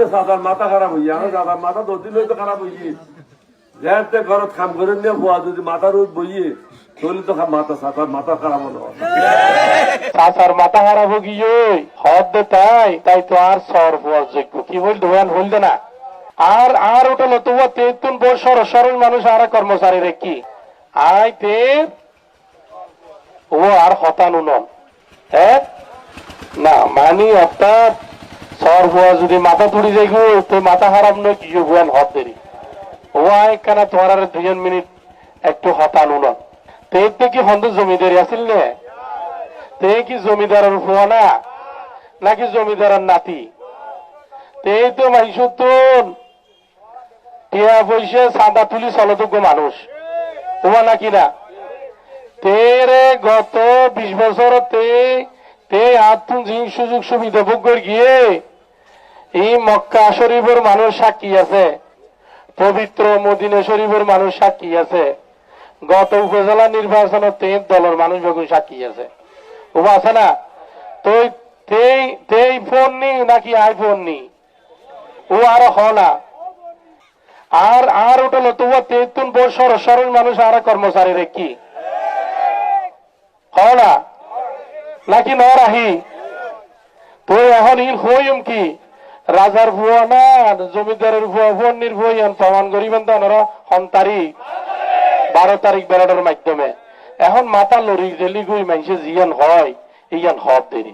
বাদে সাদার মাথা খারাপ হইয়া দাদার মাথা দোদিন হইতে খারাপ হইয়ে যাতে ঘরত কাম করে নিয়ে বুয়া যদি মাথা রোদ বইয়ে তাহলে তো মাথা সাদার মাথা খারাপ হলো চাচার মাথা খারাপ গিয়ে হদ তাই তাই তো আর সর হওয়ার যোগ্য কি বল ধোয়ান হইল না আর ওটা লতুয়া তেতুন বড় সরল মানুষ আর কর্মচারী রে কি আইতে ও আর হতানু নন হ্যাঁ না মানি অর্থাৎ সর হওয়া যদি মাথা তুড়ি যাইব তো মাথা খারাপ নয় কি ভুয়ান হত দেরি ও আয় কানা তোমার 2 মিনিট একটু হতানু নন তে কি হন্দ জমিদারি আসিল নে তে কি জমিদারের ফুয়া না নাকি জমিদারের নাতি তে তো মাইসুন টিয়া পয়সা সাদা তুলি চলযোগ্য মানুষ তোমার নাকি না তেরে গত 20 বছর তে আতুন যে সুযোগ সুবিধা ভোগ করে গিয়ে এই মক্কা শরীফের মানুষ সাক্ষী আছে পবিত্র মদিনা শরীফের মানুষ সাক্ষী আছে গত উপজেলা নির্বাচনে 3 দলের মানুষ বেগুন সাক্ষী আছে ও আছে না তো তেই ফোন নি নাকি আইফোন নি ও আরো হ না আর ওটা লতুয়া তেতুন বড় সরল মানুষ আর কর্মচারী রে কি হ না নাকি নরাহি তো এখন ইন হইম কি রাজার ভুয়া না জমিদারের ভুয়া ফোন ভুয়ান প্রমাণ করিবেন তো ওনারা 12 তারিখ ব্যালটের মাধ্যমে এখন মাথা লড়ি গেলি গই মানুষে জিয়ান হয় ইয়ান হব দেরি